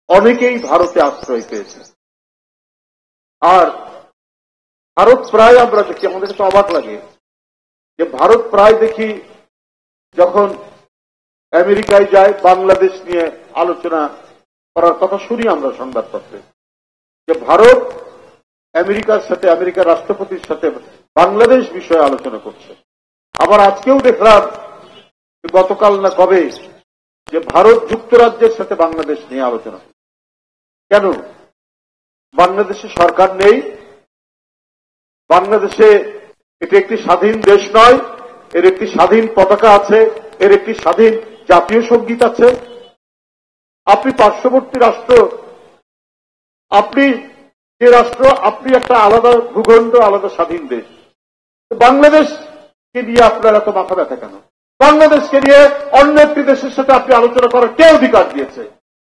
অনেকেই ভারতে আশ্রয় পেয়েছে। আর ভারত প্রায় আমরা দেখি, আমাদের তো অবাক লাগে যে ভারত প্রায় দেখি যখন আমেরিকায় যায় বাংলাদেশ নিয়ে আলোচনা করার কথা শুনি আমরা সংবাদপত্রে, যে ভারত আমেরিকার সাথে, আমেরিকার রাষ্ট্রপতির সাথে বাংলাদেশ বিষয়ে আলোচনা করছে। আবার আজকেও দেখলাম গতকাল না কবে যে ভারত যুক্তরাজ্যের সাথে বাংলাদেশ নিয়ে আলোচনা করছে। কেন? বাংলাদেশে সরকার নেই, বাংলাদেশে এটি একটি স্বাধীন দেশ নয়, এর একটি স্বাধীন পতাকা আছে, এর একটি স্বাধীন জাতীয় সঙ্গীত আছে। আপনি পার্শ্ববর্তী রাষ্ট্র, আপনি যে রাষ্ট্র, আপনি একটা আলাদা ভূখণ্ড, আলাদা স্বাধীন দেশ। বাংলাদেশকে নিয়ে আপনার এত মাথা ব্যথা কেন? বাংলাদেশকে নিয়ে অন্য একটি দেশের সাথে আপনি আলোচনা করার কে অধিকার দিয়েছে?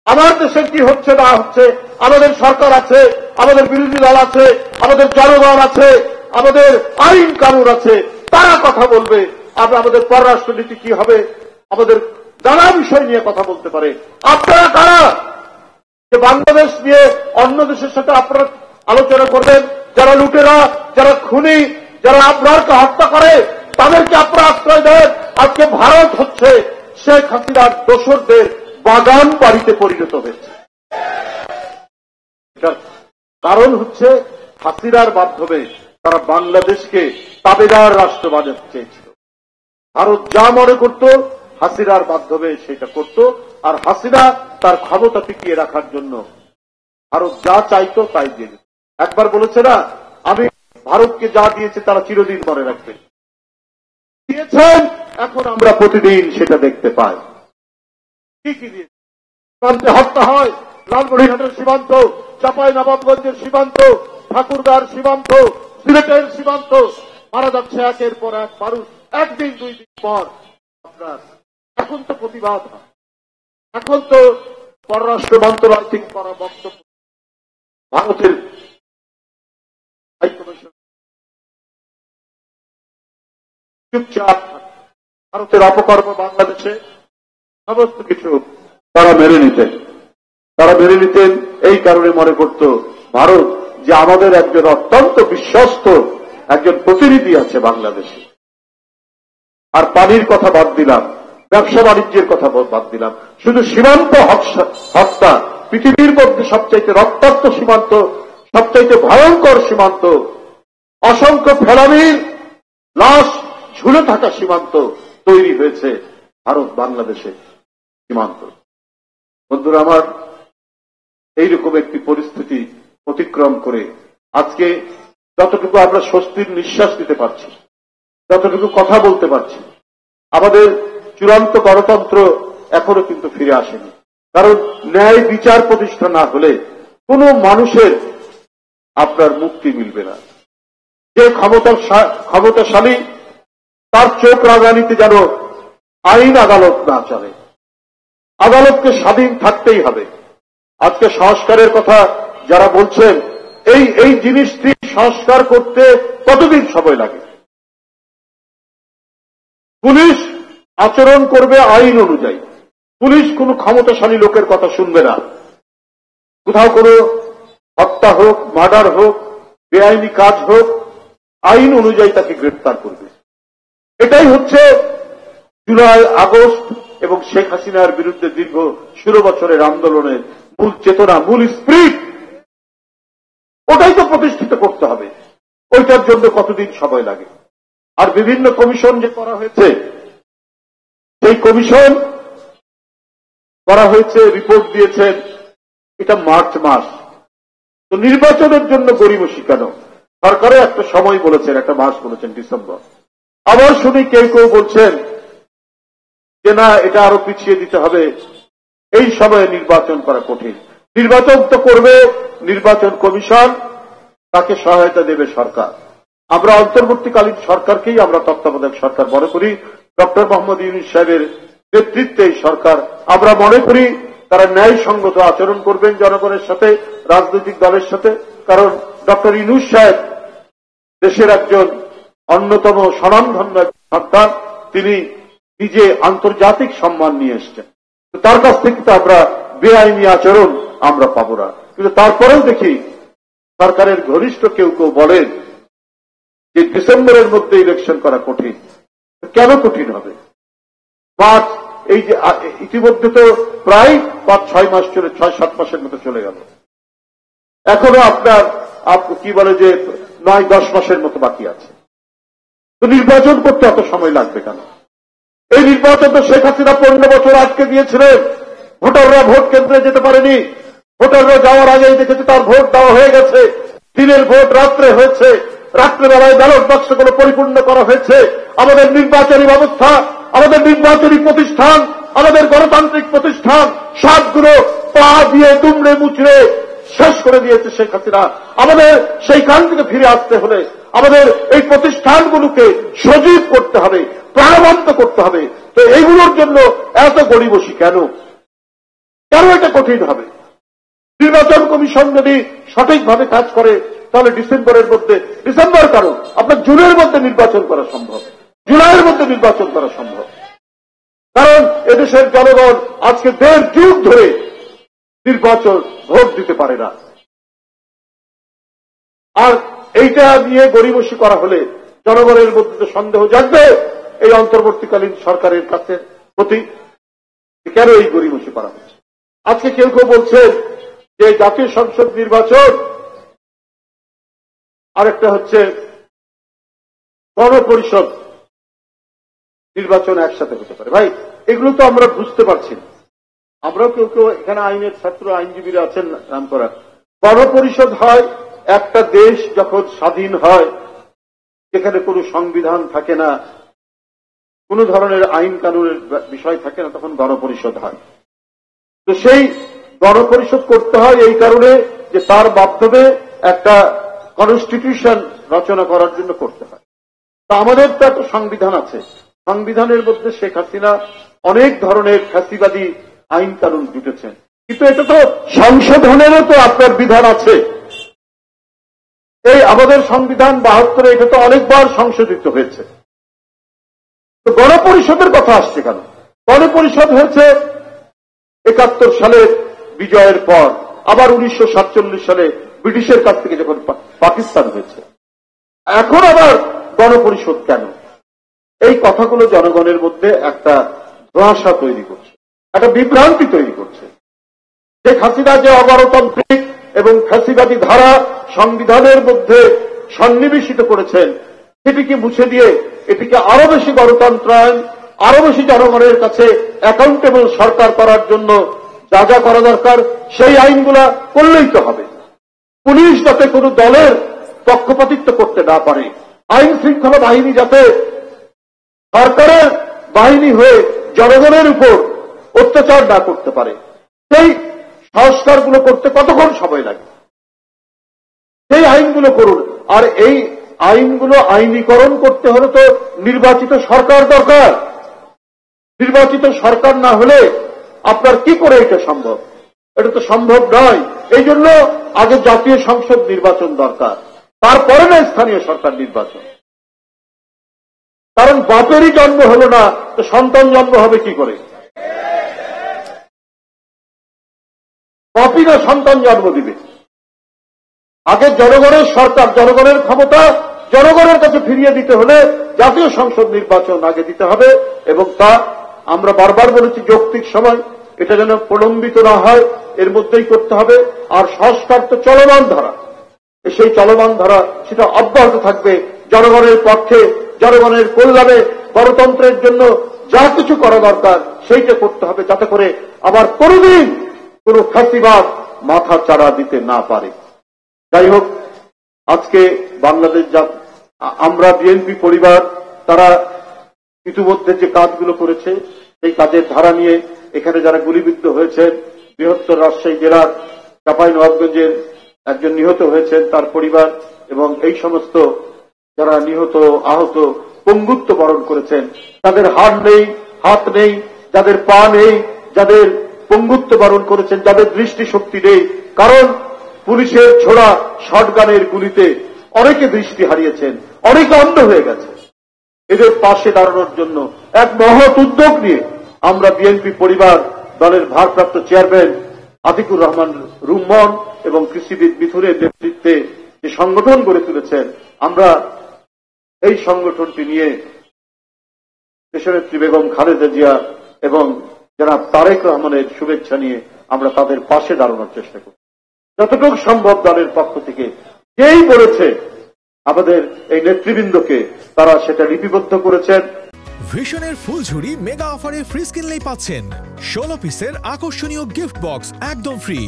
আমার দেশের কি হচ্ছে না হচ্ছে, আমাদের সরকার আছে, আমাদের বিরোধী দল আছে, আমাদের জনগণ আছে, আমাদের আইন কানুন আছে, তারা কথা বলবে। আমরা আমাদের পররাষ্ট্রনীতি কি হবে, আমাদের নানা বিষয় নিয়ে কথা বলতে পারে। আপনারা কারা যে বাংলাদেশ নিয়ে অন্য দেশের সাথে আপনারা আলোচনা করবেন? যারা লুটেরা, যারা খুনি, যারা আপনারকে হত্যা করে, তাদেরকে আপনারা আশ্রয় দেন। আজকে ভারত হচ্ছে শেখ হাসিনার দোসরদের বাগান বাড়িতে পরিণত হয়েছে। এটার কারণ হচ্ছে হাসিনার মাধ্যমে তারা বাংলাদেশকে তাবেদার রাষ্ট্র বানাতে চেয়েছিল। ভারত যা মনে করত হাসিনার মাধ্যমে সেটা করত, আর হাসিনা তার ক্ষমতা টিকিয়ে রাখার জন্য ভারত যা চাইতো তাই দিয়ে দিত। একবার বলেছে না, আমি ভারতকে যা দিয়েছে তারা চিরদিন মনে রাখবে। দিয়েছেন, এখন আমরা প্রতিদিন সেটা দেখতে পাই। কি কি দিয়েছে? সীমান্তে হত্যা হয়, লালমনিরহাটের সীমান্ত, চাঁপাইনবাবগঞ্জের সীমান্ত, ঠাকুরগাঁর সীমান্ত, সিলেটের সীমান্ত, মারা যাচ্ছে একের পর এক মানুষ, একদিন দুই দিন পর। আপনার এখন তো প্রতিবাদ হয়, এখন তো পররাষ্ট্র মন্ত্রণালয় থেকে করা বক্তব্য, ভারতের হাইকমিশন চুপচাপ, ভারতের অপকর্ম বাংলাদেশে সমস্ত কিছু তারা মেনে নিতেন। তারা মেনে নিতেন এই কারণে মনে করত ভারত যে আমাদের একজন অত্যন্ত বিশ্বস্ত একজন প্রতিনিধি আছে বাংলাদেশে। আর পানির কথা বাদ দিলাম, ব্যবসা বাণিজ্যের কথা বাদ দিলাম, শুধু সীমান্ত হত্যা, পৃথিবীর মধ্যে সবচাইতে রক্তাক্ত সীমান্ত, সবচাইতে ভয়ঙ্কর সীমান্ত, অসংখ্য ফেলানির লাশ ঝুলে থাকা সীমান্ত তৈরি হয়েছে ভারত বাংলাদেশের সীমান্ত। বন্ধুরা আমার, এইরকম একটি পরিস্থিতি অতিক্রম করে আজকে যতটুকু আমরা স্বস্তির নিঃশ্বাস নিতে পারছি, যতটুকু কথা বলতে পারছি, আমাদের চূড়ান্ত গণতন্ত্র এখনো কিন্তু ফিরে আসেনি। কারণ ন্যায় বিচার প্রতিষ্ঠা না হলে কোনো মানুষের আপনার মুক্তি মিলবে না। যে ক্ষমতাশালী, তার চোখ রাজনীতি যেন আইন আদালত না চলে। আদালতকে স্বাধীন থাকতেই হবে। আজকে সংস্কারের কথা যারা বলছেন, এই জিনিসটি সংস্কার করতে কতদিন সময় লাগে? পুলিশ আচরণ করবে আইন অনুযায়ী, পুলিশ কোনো ক্ষমতাশালী লোকের কথা শুনবে না। কোথাও কোনো হত্যা হোক, মার্ডার হোক, বেআইনি কাজ হোক, আইন অনুযায়ী তাকে গ্রেফতার করবে। এটাই হচ্ছে জুলাই, আগস্ট এবং শেখ হাসিনার বিরুদ্ধে দীর্ঘ 16 বছরের আন্দোলনের মূল চেতনা, মূল স্পিরিট। ওটাই তো প্রতিষ্ঠিত করতে হবে। ওইটার জন্য কতদিন সময় লাগে? আর বিভিন্ন কমিশন যে করা হয়েছে, সেই কমিশন করা হয়েছে, রিপোর্ট দিয়েছেন, এটা মার্চ মাস। তো নির্বাচনের জন্য গড়িমসি কেন? সরকারও একটা সময় বলেছেন, একটা মাস বলেছেন, ডিসেম্বর। আবার শুনি কেউ কেউ বলছেন যে না, এটা আরো পিছিয়ে দিতে হবে, এই সময়ে নির্বাচন করা কঠিন। নির্বাচন তো করবে নির্বাচন কমিশন, তাকে সহায়তা দেবে সরকার। আমরা অন্তর্বর্তীকালীন সরকারকেই আমরা তত্ত্বাবধায়ক সরকার মনে করি। ডক্টর মোহাম্মদ ইউনূস সাহেবের নেতৃত্বে এই সরকার, আমরা মনে করি তারা ন্যায়সঙ্গত আচরণ করবেন জনগণের সাথে, রাজনৈতিক দলের সাথে। কারণ ডক্টর ইউনূস সাহেব দেশের একজন অন্যতম স্বনামধন্য সন্তান, তিনি নিজে আন্তর্জাতিক সম্মান নিয়ে এসছেন। তার কাছ থেকে তো আমরা বেআইনি আচরণ আমরা পাবো না। কিন্তু তারপরেও দেখি সরকারের ঘনিষ্ঠ কেউ কেউ বলেন যে ডিসেম্বরের মধ্যে ইলেকশন করা কঠিন। কেন কঠিন হবে? মার্চ এই যে ইতিমধ্যে তো প্রায় 5-6 মাস চলে, 6-7 মাসের মতো চলে গেল, এখনো আপনার কি বলে যে 9-10 মাসের মতো বাকি আছে। তো নির্বাচন করতে এত সময় লাগবে কেন? এই নির্বাচন তো শেখ হাসিনা 15 বছর আটকে দিয়েছিলেন। ভোটাররা ভোট কেন্দ্রে যেতে পারেনি। ভোটাররা যাওয়ার আগেই দেখেছে তার ভোট দেওয়া হয়ে গেছে। দিনের ভোট রাত্রে হয়েছে, রাত্রেবেলায় ব্যালট বাক্সগুলো পরিপূর্ণ করা হয়েছে। আমাদের নির্বাচনী ব্যবস্থা, আমাদের নির্বাচনী প্রতিষ্ঠান, আমাদের গণতান্ত্রিক প্রতিষ্ঠান সবগুলো পা দিয়ে দুমড়ে মুচড়ে শেষ করে দিয়েছে শেখ হাসিনা। আমাদের সেইখান থেকে ফিরে আসতে হলে আমাদের এই প্রতিষ্ঠানগুলোকে সজীব করতে হবে, প্রাণবন্ত করতে হবে। তো এইগুলোর জন্য এত গড়িবসি কেন? কেন এটা কঠিন হবে? নির্বাচন কমিশন যদি সঠিকভাবে কাজ করে তাহলে ডিসেম্বরের মধ্যে, ডিসেম্বর কারণ আপনার জুনের মধ্যে নির্বাচন করা সম্ভব, জুলাইয়ের মধ্যে নির্বাচন করা সম্ভব। কারণ এদেশের জনগণ আজকে 1.5 যুগ ধরে নির্বাচন ভোট দিতে পারে না। আর এইটা নিয়ে গড়িবসি করা হলে জনগণের মধ্যে সন্দেহ জাগবে এই অন্তর্বর্তীকালীন সরকারের কাছে প্রতি, কেন এই গড়িবসি করা হচ্ছে। আজকে কেউ কেউ বলছেন যে জাতীয় সংসদ নির্বাচন আরেকটা হচ্ছে গণপরিষদ নির্বাচন একসাথে হতে পারে। ভাই, এগুলো তো আমরা বুঝতে পারছি না। আমরাও কেউ কেউ এখানে আইনের ছাত্র, আইনজীবীরা আছেন নাম করা। গণপরিষদ হয় একটা দেশ যখন স্বাধীন হয়, যেখানে কোনো সংবিধান থাকে না, কোন ধরনের আইন কানুনের বিষয় থাকে না, তখন গণপরিষদ হয়। তো সেই গণপরিষদ করতে হয় এই কারণে যে তার মাধ্যমে একটা কনস্টিটিউশন রচনা করার জন্য করতে হয়। তা আমাদের তো একটা সংবিধান আছে, সংবিধানের মধ্যে শেখ হাসিনা অনেক ধরনের ফ্যাসিবাদী আইন কানুন জুটেছেন, কিন্তু এটা তো সংশোধনেরও তো আপনার বিধান আছে। এই আমাদের সংবিধান 72-এ এটা তো অনেকবার সংশোধিত হয়েছে। তো গণপরিষদের কথা আসছে কেন? গণপরিষদ হয়েছে 71 সালের বিজয়ের পর, আবার 1947 সালে ব্রিটিশের কাছ থেকে যখন পাকিস্তান হয়েছে। এখন আবার গণপরিষদ কেন? এই কথাগুলো জনগণের মধ্যে একটা ধোঁয়াশা তৈরি করছে, একটা বিভ্রান্তি তৈরি করছে। শেখ হাসিনা যে অগণতান্ত্রিক এবং ফ্যাসিবাদী ধারা সংবিধানের মধ্যে সন্নিবেশিত করেছেন, সেটিকে মুছে দিয়ে এটিকে আরো বেশি গণতন্ত্রায়ন, আরো বেশি জনগণের কাছে অ্যাকাউন্টেবল সরকার করার জন্য যা যা করা দরকার সেই আইনগুলা করলেই তো হবে। পুলিশ যাতে কোনো দলের পক্ষপাতিত্ব করতে না পারে, আইন শৃঙ্খলা বাহিনী যাতে সরকারের বাহিনী হয়ে জনগণের উপর অত্যাচার না করতে পারে, সেই সংস্কারগুলো করতে কতক্ষণ সময় লাগে? সেই আইনগুলো করুন। আর এই আইনগুলো আইনীকরণ করতে হলে তো নির্বাচিত সরকার দরকার। নির্বাচিত সরকার না হলে আপনার কি করে এটা সম্ভব? এটা তো সম্ভব নয়। এই জন্য আগে জাতীয় সংসদ নির্বাচন দরকার, তারপরে না স্থানীয় সরকার নির্বাচন। কারণ বাপেরই জন্ম হলো না, তো সন্তান জন্ম হবে কি করে? বাপই না সন্তান জন্ম দিবে। আগে জনগণের সরকার, জনগণের ক্ষমতা জনগণের কাছে ফিরিয়ে দিতে হলে জাতীয় সংসদ নির্বাচন আগে দিতে হবে, এবং তা আমরা বারবার বলেছি যৌক্তিক সময়, এটা যেন প্রলম্বিত না হয়, এর মধ্যেই করতে হবে। আর সংস্কার তো চলমান ধারা, সেই চলমান ধারা সেটা অব্যাহত থাকবে। জনগণের পক্ষে, জনগণের কল্যাণে, গণতন্ত্রের জন্য যা কিছু করা দরকার সেইটা করতে হবে, যাতে করে আবার কোনদিন কোন ফ্যাসিবাদ মাথা চাড়া দিতে না পারে। যাই হোক, আজকে বাংলাদেশ আমরা বিএনপি পরিবার তারা ইতিমধ্যে যে কাজগুলো করেছে সেই কাজের ধারা নিয়ে এখানে যারা গুলিবিদ্ধ হয়েছেন, বৃহত্তর রাজশাহী জেলার চাঁপাইনবাবগঞ্জের একজন নিহত হয়েছেন, তার পরিবার, এবং এই সমস্ত যারা নিহত, আহত, পঙ্গুত্ব বরণ করেছেন, তাদের হাড় নেই, হাত নেই, যাদের পা নেই, যাদের পঙ্গুত্ব বরণ করেছেন, যাদের দৃষ্টিশক্তি নেই, কারণ পুলিশের ছোড়া শটগানের গুলিতে অনেকে দৃষ্টি হারিয়েছেন, অনেকে অন্ধ হয়ে গেছে। এদের পাশে দাঁড়ানোর জন্য এক মহৎ উদ্যোগ নিয়ে আমরা বিএনপি পরিবার দলের ভারপ্রাপ্ত চেয়ারম্যান আতিকুর রহমান রুম্মন এবং কৃষিবিদ মিথুনের নেতৃত্বে যে সংগঠন গড়ে তুলেছেন, আমরা এই সংগঠনটি নিয়ে দেশনেত্রী বেগম খালেদা জিয়া এবং জনাব তারেক রহমানের শুভেচ্ছা নিয়ে আমরা তাদের পাশে দাঁড়ানোর চেষ্টা করি। যতটুকু সম্ভব দলের পক্ষ থেকে যেই বলেছে আমাদের এই নেতৃবৃন্দকে, তারা সেটা লিপিবদ্ধ করেছেন। ভিশনের ফুলঝুরি মেগা অফারে ফ্রিজ কিনলেই পাচ্ছেন 16 পিসের আকর্ষণীয় গিফট বক্স একদম ফ্রি।